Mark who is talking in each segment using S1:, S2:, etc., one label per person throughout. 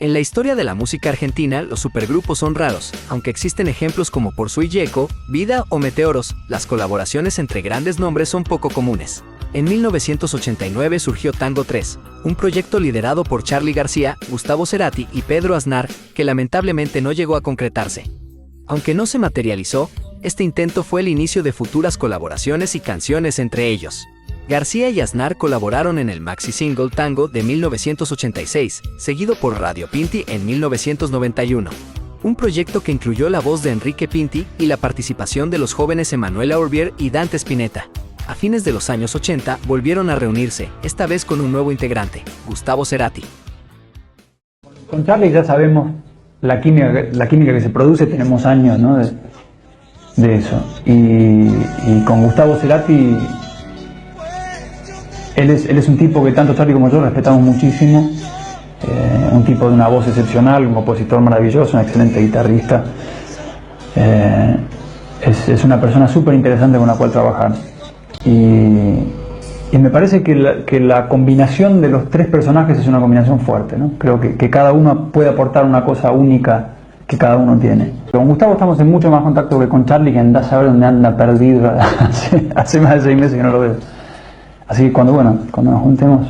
S1: En la historia de la música argentina, los supergrupos son raros, aunque existen ejemplos como Por Sui Gecko, Vida o Meteoros, las colaboraciones entre grandes nombres son poco comunes. En 1989 surgió Tango 3, un proyecto liderado por Charly García, Gustavo Cerati y Pedro Aznar, que lamentablemente no llegó a concretarse. Aunque no se materializó, este intento fue el inicio de futuras colaboraciones y canciones entre ellos. García y Aznar colaboraron en el maxi single Tango de 1986, seguido por Radio Pinti en 1991. Un proyecto que incluyó la voz de Enrique Pinti y la participación de los jóvenes Emanuela Orbier y Dante Spinetta. A fines de los años 80 volvieron a reunirse, esta vez con un nuevo integrante, Gustavo Cerati.
S2: Con Charly ya sabemos la química que se produce, tenemos años, ¿no? de eso. Y con Gustavo Cerati, él es un tipo que tanto Charly como yo respetamos muchísimo, un tipo de una voz excepcional, un compositor maravilloso, un excelente guitarrista. Es una persona súper interesante con la cual trabajar. Y me parece que la combinación de los tres personajes es una combinación fuerte, ¿no? Creo que cada uno puede aportar una cosa única que cada uno tiene. Con Gustavo estamos en mucho más contacto que con Charly, que anda a saber dónde anda perdido hace más de 6 meses que no lo veo. Así que cuando nos juntemos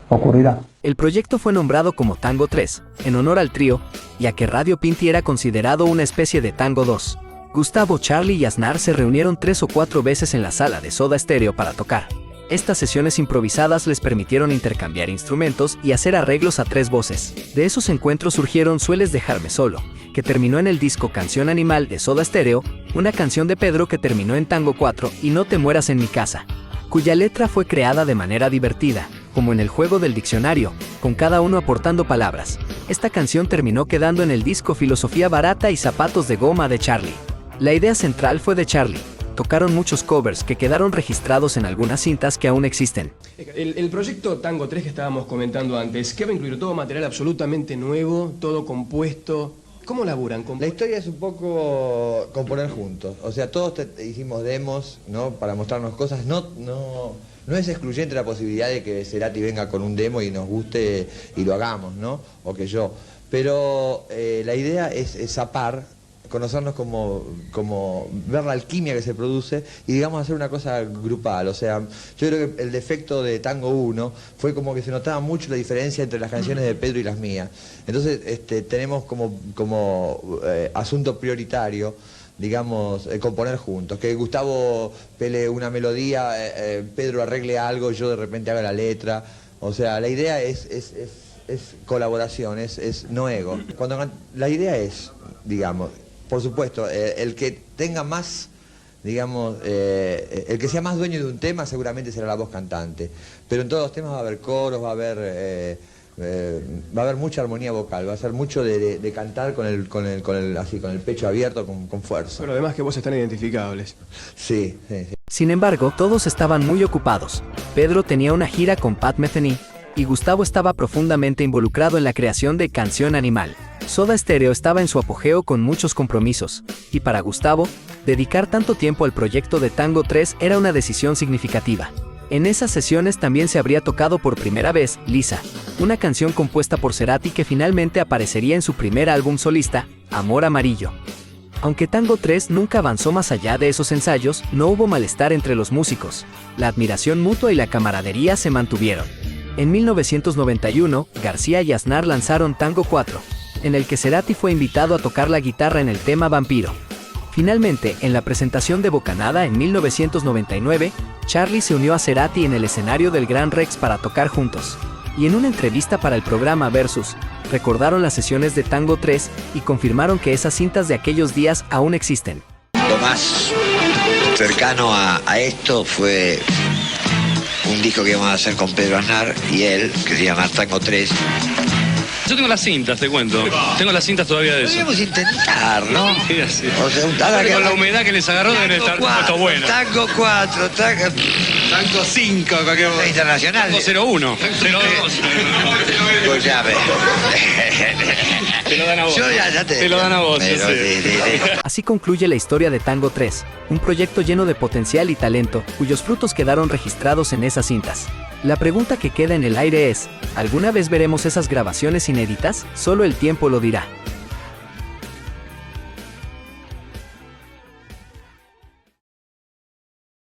S2: ocurrirá.
S1: El proyecto fue nombrado como Tango 3, en honor al trío, ya que Radio Pinti era considerado una especie de Tango 2. Gustavo, Charly y Aznar se reunieron 3 o 4 veces en la sala de Soda Stereo para tocar. Estas sesiones improvisadas les permitieron intercambiar instrumentos y hacer arreglos a 3 voces. De esos encuentros surgieron Sueles dejarme solo, que terminó en el disco Canción Animal de Soda Stereo, una canción de Pedro que terminó en Tango 4 y No te mueras en mi casa, cuya letra fue creada de manera divertida, como en el juego del diccionario, con cada uno aportando palabras. Esta canción terminó quedando en el disco Filosofía Barata y Zapatos de Goma de Charly. La idea central fue de Charly. Tocaron muchos covers que quedaron registrados en algunas cintas que aún existen.
S3: El proyecto Tango 3 que estábamos comentando antes, ¿qué va a incluir? Todo material absolutamente nuevo, todo compuesto. ¿Cómo laburan?
S4: La historia es un poco componer juntos. O sea, todos hicimos demos, ¿no? Para mostrarnos cosas. No es excluyente la posibilidad de que Cerati venga con un demo y nos guste y lo hagamos, ¿no? O que yo. Pero la idea es zapar, conocernos como ver la alquimia que se produce y digamos hacer una cosa grupal. O sea, yo creo que el defecto de Tango 1 fue como que se notaba mucho la diferencia entre las canciones de Pedro y las mías. Entonces tenemos como asunto prioritario, digamos, componer juntos, que Gustavo pele una melodía, Pedro arregle algo, yo de repente haga la letra. O sea, la idea es colaboración, no ego. La idea es, digamos, por supuesto, el que tenga más, digamos, el que sea más dueño de un tema seguramente será la voz cantante. Pero en todos los temas va a haber coros, va a haber mucha armonía vocal, va a ser mucho de cantar con el pecho abierto, con fuerza.
S3: Pero además que vos están identificables.
S4: Sí.
S1: Sin embargo, todos estaban muy ocupados. Pedro tenía una gira con Pat Metheny y Gustavo estaba profundamente involucrado en la creación de Canción Animal. Soda Stereo estaba en su apogeo con muchos compromisos, y para Gustavo, dedicar tanto tiempo al proyecto de Tango 3 era una decisión significativa. En esas sesiones también se habría tocado por primera vez Lisa, una canción compuesta por Cerati que finalmente aparecería en su primer álbum solista, Amor Amarillo. Aunque Tango 3 nunca avanzó más allá de esos ensayos, no hubo malestar entre los músicos. La admiración mutua y la camaradería se mantuvieron. En 1991, García y Aznar lanzaron Tango 4, en el que Cerati fue invitado a tocar la guitarra en el tema Vampiro. Finalmente, en la presentación de Bocanada en 1999, Charly se unió a Cerati en el escenario del Gran Rex para tocar juntos. Y en una entrevista para el programa Versus, recordaron las sesiones de Tango 3 y confirmaron que esas cintas de aquellos días aún existen.
S5: Lo más cercano a esto fue un disco que íbamos a hacer con Pedro Aznar y él, que se llama Tango 3.
S6: Yo tengo las cintas, te cuento. Tengo las cintas todavía de eso.
S5: Podríamos intentar, ¿no?
S6: Sí, así.
S5: O sea,
S6: con la humedad que les agarró deben estar bueno.
S5: Tango 4, Tango 5, cualquier cosa. Internacional.
S6: Tango 01. 02.
S5: Escuchame.
S6: lo dan a vos.
S5: Yo
S6: ¿no?
S5: ya
S6: Te lo dan a vos, yo
S5: pero
S6: sé.
S1: Así concluye la historia de Tango 3, un proyecto lleno de potencial y talento, cuyos frutos quedaron registrados en esas cintas. La pregunta que queda en el aire es, ¿alguna vez veremos esas grabaciones inéditas? Solo el tiempo lo dirá.